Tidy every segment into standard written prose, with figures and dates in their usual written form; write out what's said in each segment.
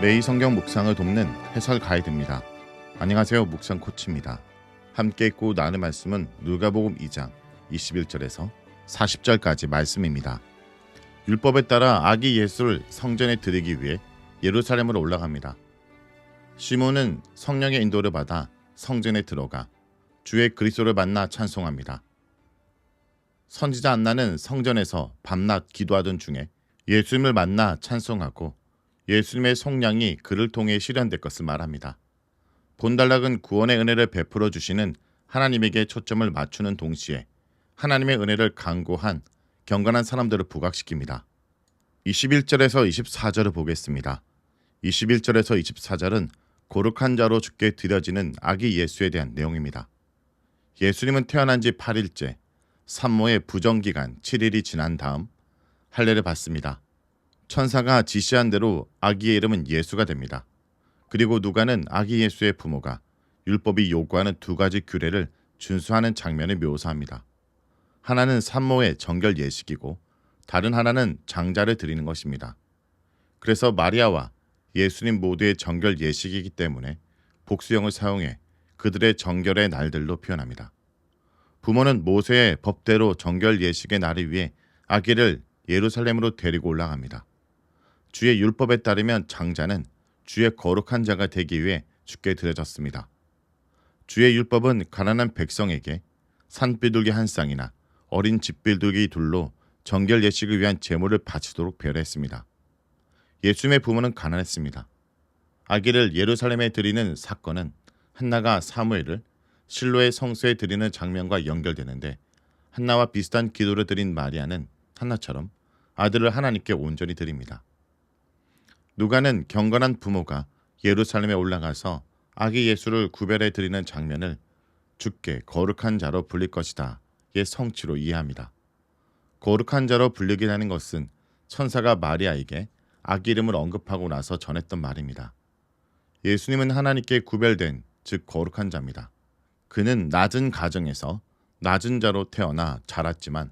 매일 성경 묵상을 돕는 해설 가이드입니다. 안녕하세요. 묵상 코치입니다. 함께 읽고 나눌 말씀은 누가복음 2장 21절에서 40절까지 말씀입니다. 율법에 따라 아기 예수를 성전에 드리기 위해 예루살렘으로 올라갑니다. 시몬은 성령의 인도를 받아 성전에 들어가 주의 그리스도를 만나 찬송합니다. 선지자 안나는 성전에서 밤낮 기도하던 중에 예수님을 만나 찬송하고 예수님의 속량이 그를 통해 실현될 것을 말합니다. 본달락은 구원의 은혜를 베풀어 주시는 하나님에게 초점을 맞추는 동시에 하나님의 은혜를 간구한 경건한 사람들을 부각시킵니다. 21절에서 24절을 보겠습니다. 21절에서 24절은 거룩한 자로 주께 드려지는 아기 예수에 대한 내용입니다. 예수님은 태어난 지 8일째, 산모의 부정기간 7일이 지난 다음 할례를 받습니다. 천사가 지시한 대로 아기의 이름은 예수가 됩니다. 그리고 누가는 아기 예수의 부모가 율법이 요구하는 두 가지 규례를 준수하는 장면을 묘사합니다. 하나는 산모의 정결 예식이고 다른 하나는 장자를 드리는 것입니다. 그래서 마리아와 예수님 모두의 정결 예식이기 때문에 복수형을 사용해 그들의 정결의 날들로 표현합니다. 부모는 모세의 법대로 정결 예식의 날을 위해 아기를 예루살렘으로 데리고 올라갑니다. 주의 율법에 따르면 장자는 주의 거룩한 자가 되기 위해 주께 드려졌습니다. 주의 율법은 가난한 백성에게 산비둘기 한 쌍이나 어린 집비둘기 둘로 정결 예식을 위한 제물을 바치도록 배려했습니다. 예수님의 부모는 가난했습니다. 아기를 예루살렘에 드리는 사건은 한나가 사무엘을 실로의 성소에 드리는 장면과 연결되는데 한나와 비슷한 기도를 드린 마리아는 한나처럼 아들을 하나님께 온전히 드립니다. 누가는 경건한 부모가 예루살렘에 올라가서 아기 예수를 구별해 드리는 장면을 주께 거룩한 자로 불릴 것이다 의 성취로 이해합니다. 거룩한 자로 불리기라는 것은 천사가 마리아에게 아기 이름을 언급하고 나서 전했던 말입니다. 예수님은 하나님께 구별된, 즉 거룩한 자입니다. 그는 낮은 가정에서 낮은 자로 태어나 자랐지만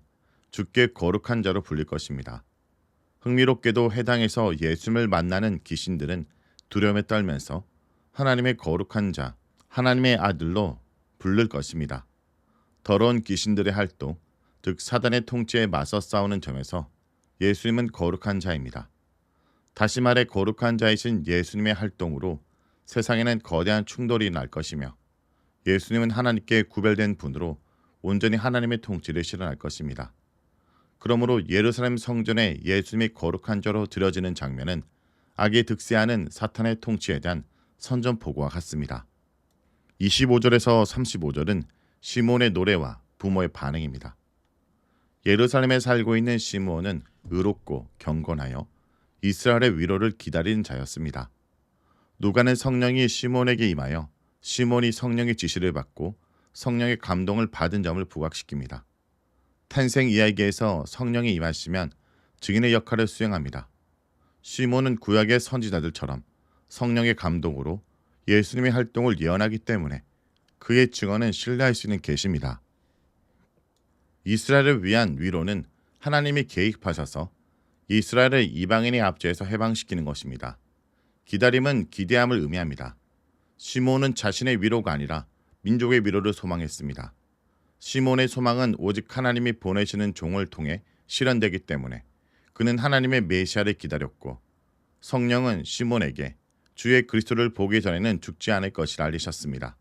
주께 거룩한 자로 불릴 것입니다. 흥미롭게도 해당에서 예수님을 만나는 귀신들은 두려움에 떨면서 하나님의 거룩한 자, 하나님의 아들로 부를 것입니다. 더러운 귀신들의 활동, 즉 사단의 통치에 맞서 싸우는 점에서 예수님은 거룩한 자입니다. 다시 말해 거룩한 자이신 예수님의 활동으로 세상에는 거대한 충돌이 날 것이며 예수님은 하나님께 구별된 분으로 온전히 하나님의 통치를 실현할 것입니다. 그러므로 예루살렘 성전에 예수님이 거룩한 자로 드려지는 장면은 악에 득세하는 사탄의 통치에 대한 선전포고와 같습니다. 25절에서 35절은 시몬의 노래와 부모의 반응입니다. 예루살렘에 살고 있는 시므온은 의롭고 경건하여 이스라엘의 위로를 기다리는 자였습니다. 누가는 성령이 시몬에게 임하여 시몬이 성령의 지시를 받고 성령의 감동을 받은 점을 부각시킵니다. 탄생 이야기에서 성령이 임하시면 증인의 역할을 수행합니다. 시몬은 구약의 선지자들처럼 성령의 감동으로 예수님의 활동을 예언하기 때문에 그의 증언은 신뢰할 수 있는 계시입니다. 이스라엘을 위한 위로는 하나님이 계획하셔서 이스라엘을 이방인의 압제에서 해방시키는 것입니다. 기다림은 기대함을 의미합니다. 시몬은 자신의 위로가 아니라 민족의 위로를 소망했습니다. 시몬의 소망은 오직 하나님이 보내시는 종을 통해 실현되기 때문에 그는 하나님의 메시아를 기다렸고 성령은 시몬에게 주의 그리스도를 보기 전에는 죽지 않을 것이라 알리셨습니다.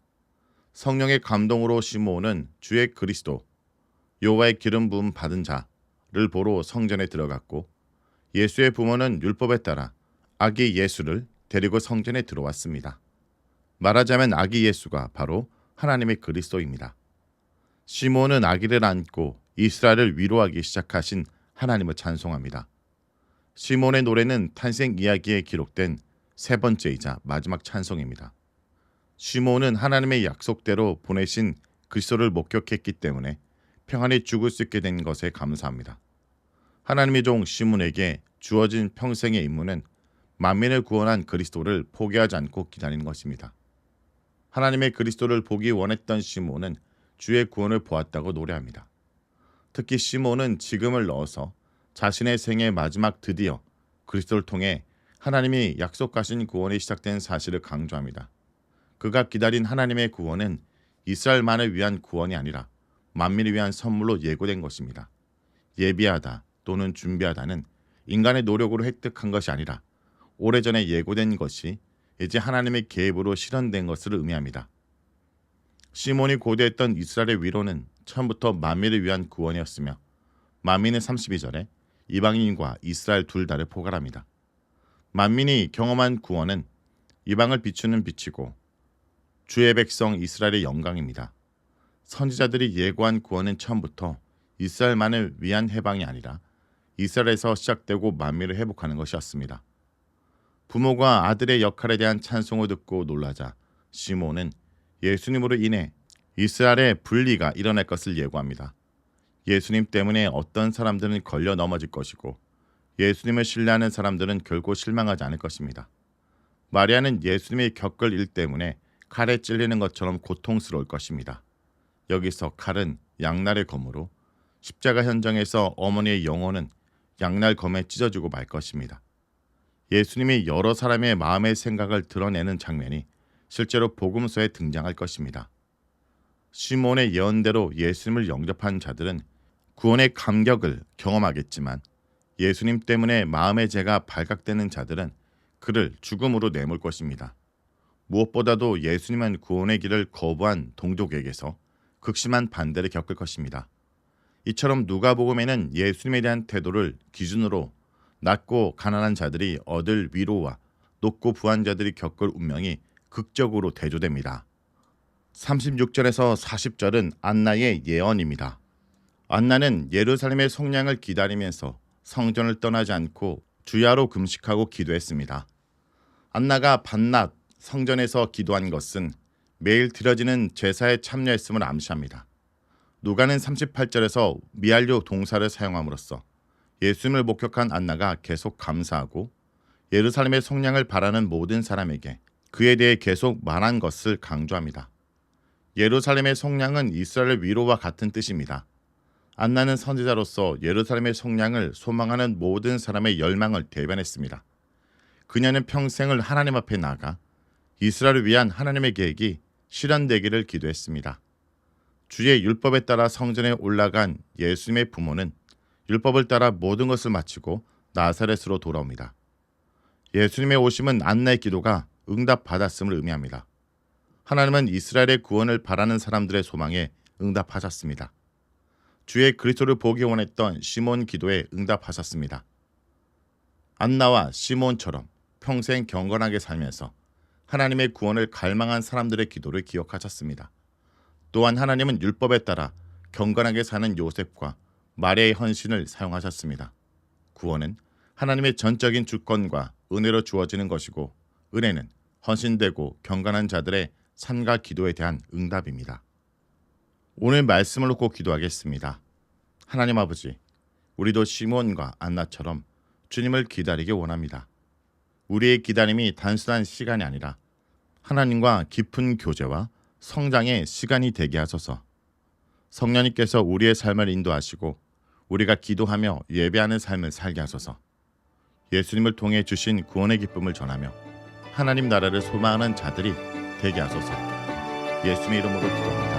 성령의 감동으로 시몬은 주의 그리스도, 여호와의 기름 부음 받은 자를 보러 성전에 들어갔고 예수의 부모는 율법에 따라 아기 예수를 데리고 성전에 들어왔습니다. 말하자면 아기 예수가 바로 하나님의 그리스도입니다. 시몬은 아기를 안고 이스라엘을 위로하기 시작하신 하나님을 찬송합니다. 시몬의 노래는 탄생 이야기에 기록된 세 번째이자 마지막 찬송입니다. 시몬은 하나님의 약속대로 보내신 그리스도를 목격했기 때문에 평안히 죽을 수 있게 된 것에 감사합니다. 하나님의 종 시몬에게 주어진 평생의 임무는 만민을 구원한 그리스도를 포기하지 않고 기다리는 것입니다. 하나님의 그리스도를 보기 원했던 시몬은 주의 구원을 보았다고 노래합니다. 특히 시몬은 지금을 넣어서 자신의 생의 마지막 드디어 그리스도를 통해 하나님이 약속하신 구원이 시작된 사실을 강조합니다. 그가 기다린 하나님의 구원은 이스라엘만을 위한 구원이 아니라 만민을 위한 선물로 예고된 것입니다. 예비하다 또는 준비하다는 인간의 노력으로 획득한 것이 아니라 오래전에 예고된 것이 이제 하나님의 계획으로 실현된 것을 의미합니다. 시몬이 고대했던 이스라엘의 위로는 처음부터 만민을 위한 구원이었으며 만민은 32절에 이방인과 이스라엘 둘 다를 포괄합니다. 만민이 경험한 구원은 이방을 비추는 빛이고 주의 백성 이스라엘의 영광입니다. 선지자들이 예고한 구원은 처음부터 이스라엘만을 위한 해방이 아니라 이스라엘에서 시작되고 만민을 회복하는 것이었습니다. 부모가 아들의 역할에 대한 찬송을 듣고 놀라자 시몬은 예수님으로 인해 이스라엘의 분리가 일어날 것을 예고합니다. 예수님 때문에 어떤 사람들은 걸려 넘어질 것이고 예수님을 신뢰하는 사람들은 결코 실망하지 않을 것입니다. 마리아는 예수님의 겪을 일 때문에 칼에 찔리는 것처럼 고통스러울 것입니다. 여기서 칼은 양날의 검으로 십자가 현장에서 어머니의 영혼은 양날 검에 찢어지고 말 것입니다. 예수님이 여러 사람의 마음의 생각을 드러내는 장면이 실제로 복음서에 등장할 것입니다. 시몬의 예언대로 예수님을 영접한 자들은 구원의 감격을 경험하겠지만 예수님 때문에 마음의 죄가 발각되는 자들은 그를 죽음으로 내몰 것입니다. 무엇보다도 예수님은 구원의 길을 거부한 동족에게서 극심한 반대를 겪을 것입니다. 이처럼 누가복음에는 예수님에 대한 태도를 기준으로 낮고 가난한 자들이 얻을 위로와 높고 부한 자들이 겪을 운명이 극적으로 대조됩니다. 36절에서 40절은 안나의 예언입니다. 안나는 예루살렘의 속량을 기다리면서 성전을 떠나지 않고 주야로 금식하고 기도했습니다. 안나가 밤낮 성전에서 기도한 것은 매일 드려지는 제사에 참여했음을 암시합니다. 누가는 38절에서 미알료 동사를 사용함으로써 예수님을 목격한 안나가 계속 감사하고 예루살렘의 속량을 바라는 모든 사람에게 그에 대해 계속 말한 것을 강조합니다. 예루살렘의 속량은 이스라엘의 위로와 같은 뜻입니다. 안나는 선지자로서 예루살렘의 속량을 소망하는 모든 사람의 열망을 대변했습니다. 그녀는 평생을 하나님 앞에 나가 이스라엘을 위한 하나님의 계획이 실현되기를 기도했습니다. 주의 율법에 따라 성전에 올라간 예수님의 부모는 율법을 따라 모든 것을 마치고 나사렛으로 돌아옵니다. 예수님의 오심은 안나의 기도가 응답받았음을 의미합니다. 하나님은 이스라엘의 구원을 바라는 사람들의 소망에 응답하셨습니다. 주의 그리스도를 보기 원했던 시몬 기도에 응답하셨습니다. 안나와 시몬처럼 평생 경건하게 살면서 하나님의 구원을 갈망한 사람들의 기도를 기억하셨습니다. 또한 하나님은 율법에 따라 경건하게 사는 요셉과 마리아의 헌신을 사용하셨습니다. 구원은 하나님의 전적인 주권과 은혜로 주어지는 것이고 은혜는 헌신되고 경건한 자들의 삶과 기도에 대한 응답입니다. 오늘 말씀을 놓고 기도하겠습니다. 하나님 아버지, 우리도 시몬과 안나처럼 주님을 기다리기 원합니다. 우리의 기다림이 단순한 시간이 아니라 하나님과 깊은 교제와 성장의 시간이 되게 하소서. 성령님께서 우리의 삶을 인도하시고 우리가 기도하며 예배하는 삶을 살게 하소서. 예수님을 통해 주신 구원의 기쁨을 전하며 하나님 나라를 소망하는 자들이 되게 하소서. 예수님의 이름으로 기도합니다.